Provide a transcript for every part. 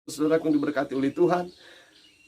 Saudara yang diberkati oleh Tuhan,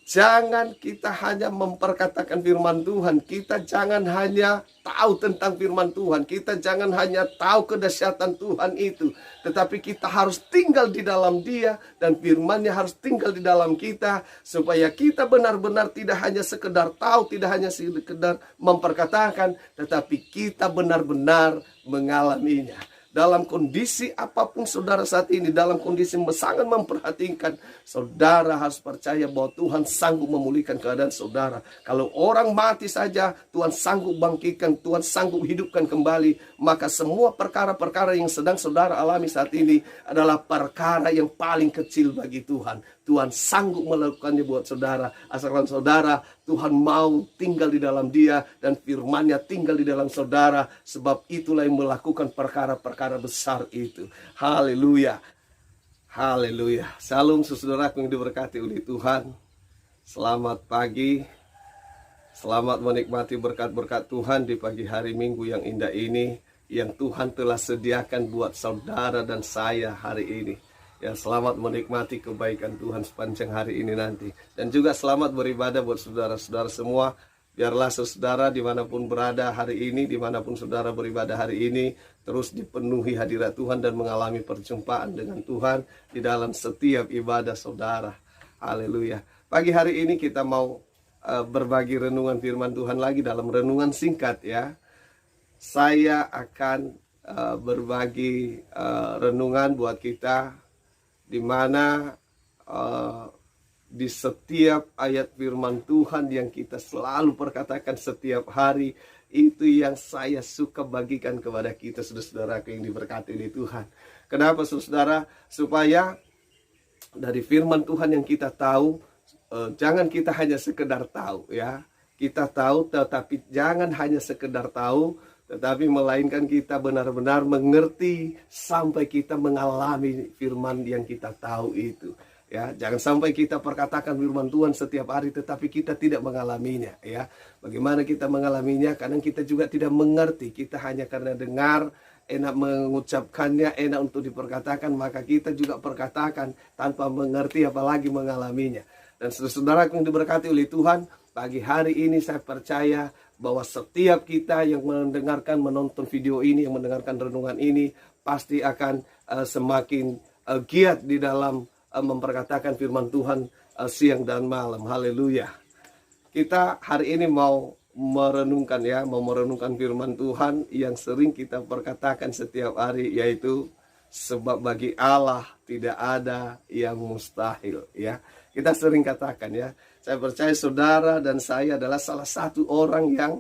jangan kita hanya memperkatakan firman Tuhan. Kita jangan hanya tahu tentang firman Tuhan. Kita jangan hanya tahu kedahsyatan Tuhan itu. Tetapi kita harus tinggal di dalam Dia. Dan firman-Nya harus tinggal di dalam kita. Supaya kita benar-benar tidak hanya sekedar tahu. Tidak hanya sekedar memperkatakan. Tetapi kita benar-benar mengalaminya. Dalam kondisi apapun saudara saat ini, dalam kondisi sangat memperhatikan, saudara harus percaya bahwa Tuhan sanggup memulihkan keadaan saudara. Kalau orang mati saja, Tuhan sanggup bangkitkan, Tuhan sanggup hidupkan kembali. Maka semua perkara-perkara yang sedang saudara alami saat ini adalah perkara yang paling kecil bagi Tuhan. Tuhan sanggup melakukannya buat saudara. Asalkan saudara, Tuhan mau tinggal di dalam Dia dan firman-Nya tinggal di dalam saudara. Sebab itulah yang melakukan perkara-perkara besar itu. Haleluya. Haleluya. Salam saudaraku yang diberkati oleh Tuhan. Selamat pagi. Selamat menikmati berkat-berkat Tuhan di pagi hari Minggu yang indah ini. Yang Tuhan telah sediakan buat saudara dan saya hari ini. Ya, selamat menikmati kebaikan Tuhan sepanjang hari ini nanti. Dan juga selamat beribadah buat saudara-saudara semua. Biarlah saudara dimanapun berada hari ini, dimanapun saudara beribadah hari ini, terus dipenuhi hadirat Tuhan dan mengalami perjumpaan dengan Tuhan di dalam setiap ibadah saudara. Haleluya. Pagi hari ini kita mau berbagi renungan firman Tuhan lagi dalam renungan singkat ya. Saya akan berbagi renungan buat kita di mana di setiap ayat firman Tuhan yang kita selalu perkatakan setiap hari, itu yang saya suka bagikan kepada kita saudara-saudaraku yang diberkati oleh Tuhan. Kenapa saudara? Supaya dari firman Tuhan yang kita tahu, jangan kita hanya sekedar tahu ya. Kita tahu tetapi jangan hanya sekedar tahu, tetapi melainkan kita benar-benar mengerti sampai kita mengalami firman yang kita tahu itu. Ya, jangan sampai kita perkatakan firman Tuhan setiap hari tetapi kita tidak mengalaminya ya. Bagaimana kita mengalaminya? Kadang kita juga tidak mengerti. Kita hanya karena dengar, enak mengucapkannya, enak untuk diperkatakan, maka kita juga perkatakan tanpa mengerti apalagi mengalaminya. Dan saudara yang diberkati oleh Tuhan, pagi hari ini saya percaya bahwa setiap kita yang mendengarkan, menonton video ini, yang mendengarkan renungan ini, pasti akan semakin giat di dalam memperkatakan firman Tuhan siang dan malam. Haleluya. Kita hari ini mau merenungkan firman Tuhan yang sering kita perkatakan setiap hari, yaitu sebab bagi Allah tidak ada yang mustahil ya. Kita sering katakan ya. Saya percaya saudara dan saya adalah salah satu orang yang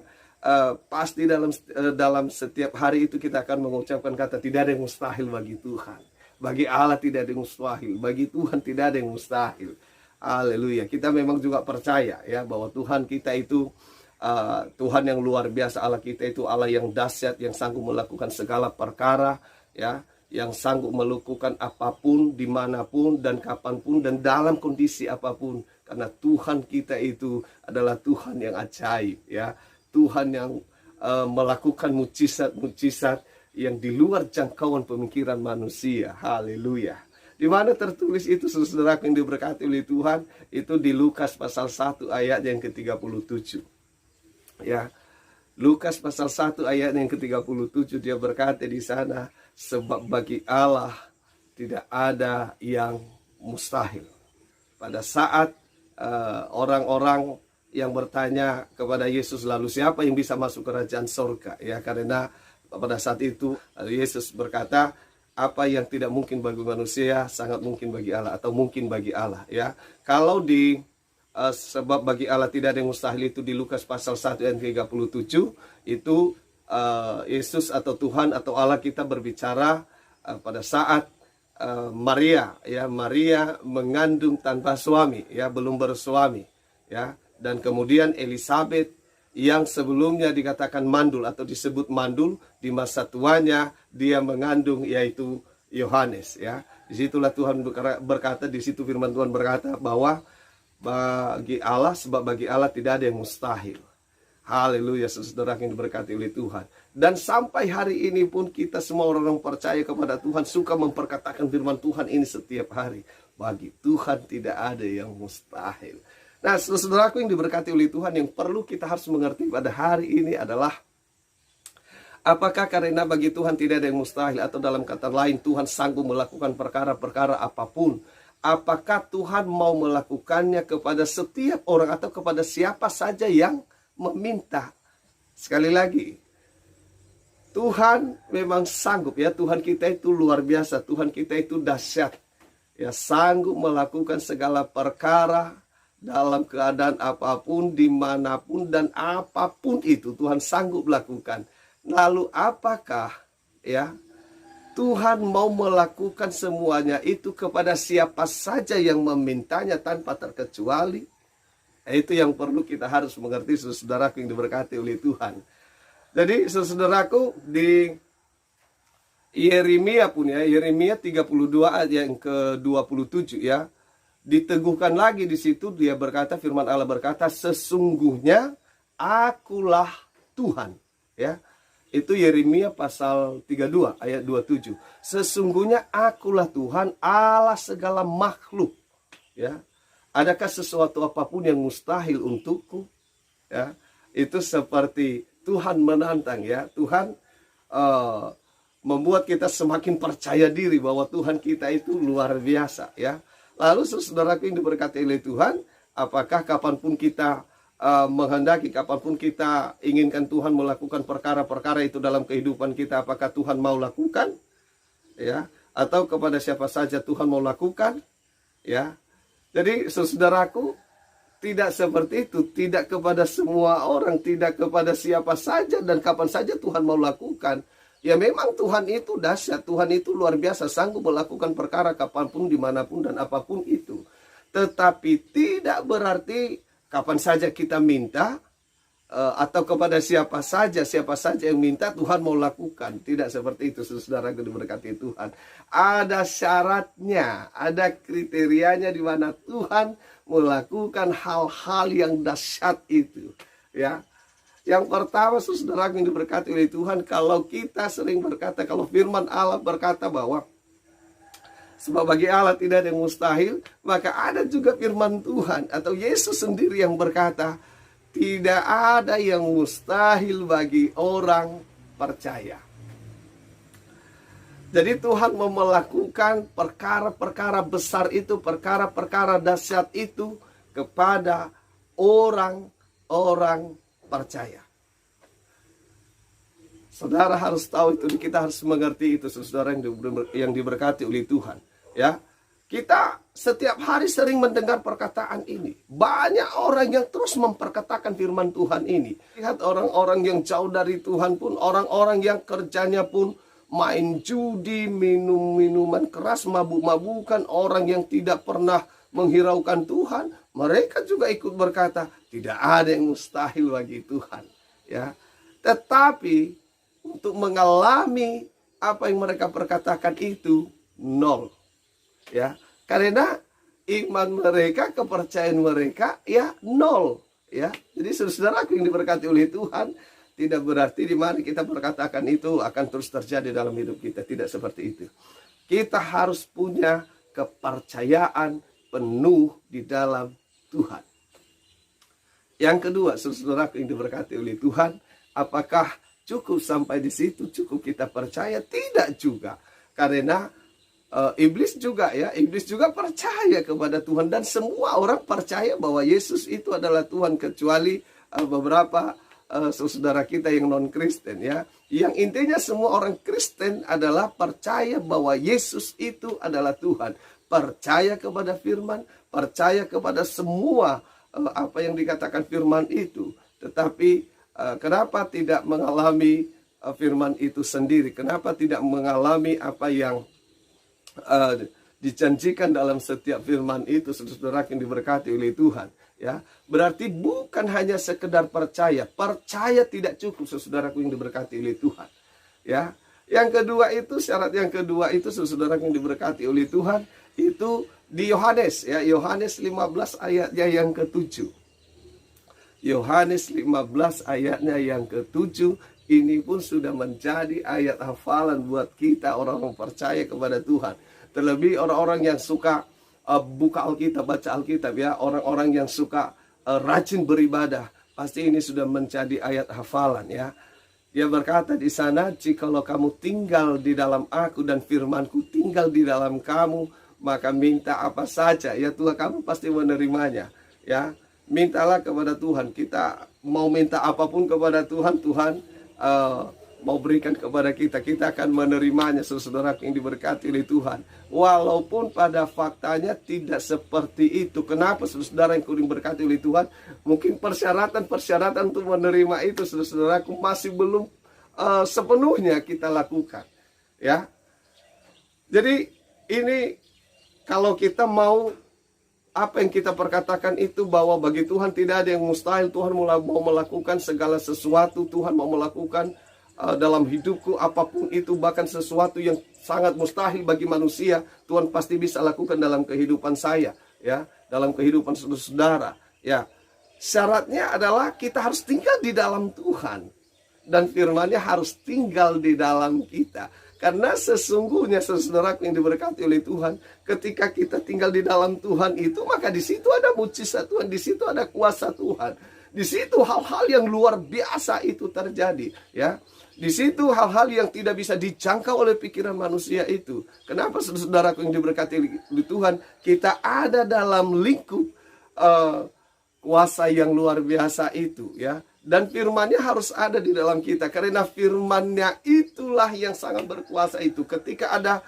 pasti dalam setiap hari itu kita akan mengucapkan kata tidak ada yang mustahil bagi Tuhan. Bagi Allah tidak ada yang mustahil. Bagi Tuhan tidak ada yang mustahil. Haleluya. Kita memang juga percaya ya bahwa Tuhan kita itu Tuhan yang luar biasa. Allah kita itu Allah yang dahsyat, yang sanggup melakukan segala perkara ya, yang sanggup melakukan apapun, dimanapun dan kapanpun dan dalam kondisi apapun. Karena Tuhan kita itu adalah Tuhan yang ajaib ya. Tuhan yang melakukan mujizat-mujizat yang di luar jangkauan pemikiran manusia. Haleluya. Di mana tertulis itu saudara yang diberkati oleh Tuhan, itu di Lukas pasal 1 ayat yang ke-37. Ya. Lukas pasal 1 ayat yang ke-37 dia berkata di sana, sebab bagi Allah tidak ada yang mustahil. Pada saat orang-orang yang bertanya kepada Yesus, lalu siapa yang bisa masuk kerajaan surga ya, karena pada saat itu Yesus berkata, apa yang tidak mungkin bagi manusia sangat mungkin bagi Allah, atau mungkin bagi Allah ya. Kalau di sebab bagi Allah tidak ada yang mustahil itu di Lukas pasal 1 ayat 37, itu Yesus atau Tuhan atau Allah kita berbicara pada saat Maria mengandung tanpa suami ya, belum bersuami ya, dan kemudian Elisabet yang sebelumnya dikatakan mandul atau disebut mandul, di masa tuanya dia mengandung yaitu Yohanes ya. Disitulah Tuhan berkata, di situ firman Tuhan berkata bahwa bagi Allah, sebab bagi Allah tidak ada yang mustahil. Haleluya, saudara yang diberkati oleh Tuhan. Dan sampai hari ini pun kita semua orang percaya kepada Tuhan suka memperkatakan firman Tuhan ini setiap hari. Bagi Tuhan tidak ada yang mustahil. Nah, saudaraku yang diberkati oleh Tuhan, yang perlu kita harus mengerti pada hari ini adalah, apakah karena bagi Tuhan tidak ada yang mustahil, atau dalam kata lain Tuhan sanggup melakukan perkara-perkara apapun? Apakah Tuhan mau melakukannya kepada setiap orang atau kepada siapa saja yang meminta? Sekali lagi, Tuhan memang sanggup ya. Tuhan kita itu luar biasa. Tuhan kita itu dahsyat. Ya, sanggup melakukan segala perkara dalam keadaan apapun, dimanapun, dan apapun itu Tuhan sanggup lakukan. Lalu apakah ya Tuhan mau melakukan semuanya itu kepada siapa saja yang memintanya tanpa terkecuali? Itu yang perlu kita harus mengerti, saudaraku yang diberkati oleh Tuhan. Jadi saudaraku, di Yeremia pun ya, Yeremia 32 ayat yang ke-27 ya, diteguhkan lagi di situ, dia berkata, firman Allah berkata, sesungguhnya akulah Tuhan ya. Itu Yeremia pasal 32 ayat 27. Sesungguhnya akulah Tuhan Allah segala makhluk. Ya. Adakah sesuatu apapun yang mustahil untukku? Ya. Itu seperti Tuhan menantang ya. Tuhan membuat kita semakin percaya diri bahwa Tuhan kita itu luar biasa ya. Lalu saudaraku yang diberkati oleh Tuhan, apakah kapanpun kita menghendaki, kapanpun kita inginkan Tuhan melakukan perkara-perkara itu dalam kehidupan kita, apakah Tuhan mau lakukan ya, atau kepada siapa saja Tuhan mau lakukan ya. Jadi saudaraku, tidak seperti itu, tidak kepada semua orang, tidak kepada siapa saja dan kapan saja Tuhan mau lakukan. Ya memang Tuhan itu dahsyat, Tuhan itu luar biasa, sanggup melakukan perkara kapanpun, dimanapun, dan apapun itu. Tetapi tidak berarti kapan saja kita minta, atau kepada siapa saja yang minta Tuhan mau lakukan. Tidak seperti itu, saudara yang diberkati Tuhan. Ada syaratnya, ada kriterianya di mana Tuhan melakukan hal-hal yang dahsyat itu. Ya, yang pertama, saudara yang diberkati oleh Tuhan, kalau kita sering berkata, kalau firman Allah berkata bahwa sebab bagi Allah tidak ada yang mustahil, maka ada juga firman Tuhan atau Yesus sendiri yang berkata, tidak ada yang mustahil bagi orang percaya. Jadi Tuhan mau melakukan perkara-perkara besar itu, perkara-perkara dahsyat itu kepada orang-orang percaya. Saudara harus tahu itu, kita harus mengerti itu, saudara yang diberkati oleh Tuhan. Ya, kita setiap hari sering mendengar perkataan ini. Banyak orang yang terus memperkatakan firman Tuhan ini. Lihat orang-orang yang jauh dari Tuhan pun, orang-orang yang kerjanya pun main judi, minum minuman keras, mabuk-mabukan, orang yang tidak pernah menghiraukan Tuhan, mereka juga ikut berkata, tidak ada yang mustahil bagi Tuhan. Ya, tetapi untuk mengalami apa yang mereka perkatakan itu nol. Ya, karena iman mereka, kepercayaan mereka ya nol. Ya, jadi saudaraku yang diberkati oleh Tuhan, tidak berarti di mana kita berkatakan itu akan terus terjadi dalam hidup kita. Tidak seperti itu. Kita harus punya kepercayaan penuh di dalam Tuhan. Yang kedua, saudaraku yang diberkati oleh Tuhan, apakah cukup sampai di situ? Cukup kita percaya? Tidak juga. Karena iblis juga percaya kepada Tuhan, dan semua orang percaya bahwa Yesus itu adalah Tuhan, kecuali beberapa saudara kita yang non Kristen ya. Yang intinya semua orang Kristen adalah percaya bahwa Yesus itu adalah Tuhan, percaya kepada firman, percaya kepada semua apa yang dikatakan firman itu. Tetapi kenapa tidak mengalami firman itu sendiri? Kenapa tidak mengalami apa yang dijanjikan dalam setiap firman itu, saudara yang diberkati oleh Tuhan ya? Berarti bukan hanya sekedar percaya tidak cukup, saudaraku yang diberkati oleh Tuhan ya. Yang kedua itu, syarat yang kedua itu, saudara yang diberkati oleh Tuhan, itu di Yohanes ya, Yohanes 15 ayatnya yang ke-7. Yohanes 15 ayatnya yang ke-7 ini pun sudah menjadi ayat hafalan buat kita orang-orang percaya kepada Tuhan. Terlebih orang-orang yang suka buka Alkitab, baca Alkitab ya. Orang-orang yang suka rajin beribadah, pasti ini sudah menjadi ayat hafalan ya. Dia berkata di sana, jikalau kamu tinggal di dalam aku dan firmanku tinggal di dalam kamu, maka minta apa saja ya Tuhan kamu pasti menerimanya ya. Mintalah kepada Tuhan. Kita mau minta apapun kepada Tuhan, Tuhan mau berikan kepada kita, kita akan menerimanya, saudara yang diberkati oleh Tuhan. Walaupun pada faktanya tidak seperti itu. Kenapa saudara yang diberkati oleh Tuhan? Mungkin persyaratan untuk menerima itu, saudaraku, masih belum sepenuhnya kita lakukan. Ya, jadi ini kalau kita mau apa yang kita perkatakan itu bahwa bagi Tuhan tidak ada yang mustahil. Tuhan mau melakukan segala sesuatu. Tuhan mau melakukan dalam hidupku apapun itu, bahkan sesuatu yang sangat mustahil bagi manusia, Tuhan pasti bisa lakukan dalam kehidupan saya, ya, dalam kehidupan saudara. Ya, syaratnya adalah kita harus tinggal di dalam Tuhan dan firman-Nya harus tinggal di dalam kita. Karena sesungguhnya saudaraku yang diberkati oleh Tuhan, ketika kita tinggal di dalam Tuhan itu, maka di situ ada mujizat Tuhan, di situ ada kuasa Tuhan. Di situ hal-hal yang luar biasa itu terjadi, ya. Di situ hal-hal yang tidak bisa dijangkau oleh pikiran manusia itu. Kenapa saudaraku yang diberkati oleh Tuhan, kita ada dalam lingkup kuasa yang luar biasa itu, ya. Dan firman-Nya harus ada di dalam kita. Karena firman-Nya itulah yang sangat berkuasa itu. Ketika ada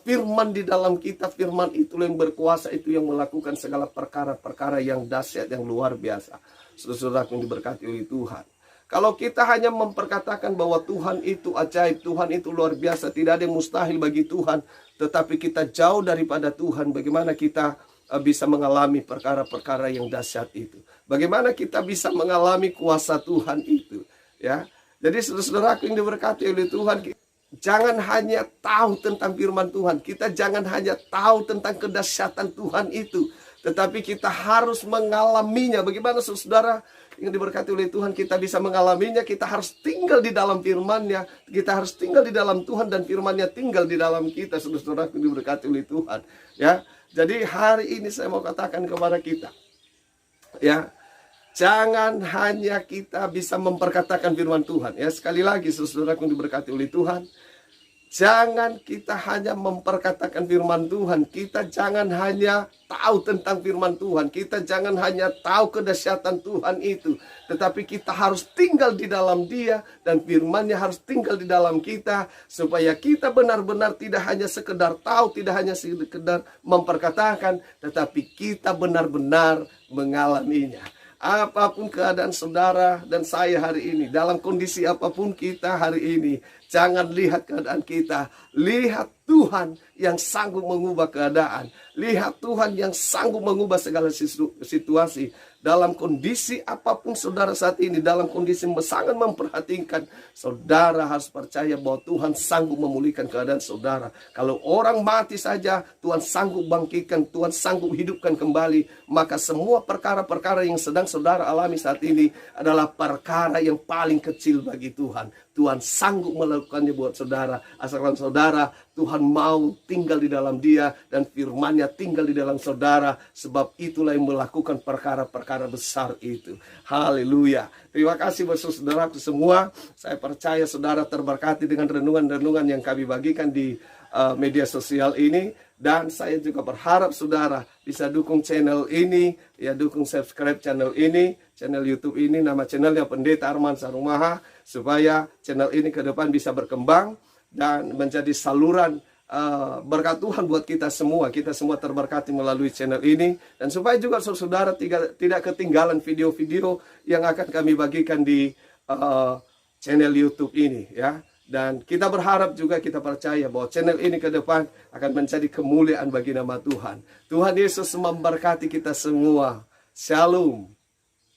firman di dalam kita, firman itulah yang berkuasa itu, yang melakukan segala perkara-perkara yang dahsyat, yang luar biasa. Saudara yang diberkati oleh Tuhan. Kalau kita hanya memperkatakan bahwa Tuhan itu ajaib, Tuhan itu luar biasa, tidak ada yang mustahil bagi Tuhan, tetapi kita jauh daripada Tuhan, bagaimana kita bisa mengalami perkara-perkara yang dahsyat itu? Bagaimana kita bisa mengalami kuasa Tuhan itu? Ya, jadi saudara-saudaraku yang diberkati oleh Tuhan, jangan hanya tahu tentang firman Tuhan, kita jangan hanya tahu tentang kedahsyatan Tuhan itu, tetapi kita harus mengalaminya. Bagaimana saudara yang diberkati oleh Tuhan kita bisa mengalaminya? Kita harus tinggal di dalam firman-Nya, kita harus tinggal di dalam Tuhan dan firman-Nya tinggal di dalam kita, saudara yang diberkati oleh Tuhan. Ya, jadi hari ini saya mau katakan kepada kita, ya, jangan hanya kita bisa memperkatakan firman Tuhan. Ya, sekali lagi saudara yang diberkati oleh Tuhan, jangan kita hanya memperkatakan firman Tuhan. Kita jangan hanya tahu tentang firman Tuhan. Kita jangan hanya tahu kedahsyatan Tuhan itu. Tetapi kita harus tinggal di dalam Dia. Dan firman-Nya harus tinggal di dalam kita. Supaya kita benar-benar tidak hanya sekedar tahu, tidak hanya sekedar memperkatakan, tetapi kita benar-benar mengalaminya. Apapun keadaan saudara dan saya hari ini, dalam kondisi apapun kita hari ini, jangan lihat keadaan kita, lihat Tuhan yang sanggup mengubah keadaan. Lihat Tuhan yang sanggup mengubah segala situasi. Dalam kondisi apapun saudara saat ini, dalam kondisi sangat memperhatikan, saudara harus percaya bahwa Tuhan sanggup memulihkan keadaan saudara. Kalau orang mati saja, Tuhan sanggup bangkitkan, Tuhan sanggup hidupkan kembali. Maka semua perkara-perkara yang sedang saudara alami saat ini adalah perkara yang paling kecil bagi Tuhan. Tuhan sanggup melakukannya buat saudara. Asalkan saudara, Tuhan mau tinggal di dalam Dia dan firman-Nya tinggal di dalam saudara. Sebab itulah yang melakukan perkara-perkara besar itu. Haleluya. Terima kasih buat saudaraku semua. Saya percaya saudara terberkati dengan renungan-renungan yang kami bagikan di media sosial ini. Dan saya juga berharap saudara bisa dukung channel ini, ya, dukung subscribe channel ini, channel YouTube ini, nama channelnya Pendeta Arman Sarumaha, supaya channel ini ke depan bisa berkembang dan menjadi saluran berkat Tuhan buat kita semua. Kita semua terberkati melalui channel ini, dan supaya juga saudara tidak ketinggalan video-video yang akan kami bagikan di channel YouTube ini, ya. Dan kita berharap juga, kita percaya bahwa channel ini ke depan akan menjadi kemuliaan bagi nama Tuhan. Tuhan Yesus memberkati kita semua. Shalom.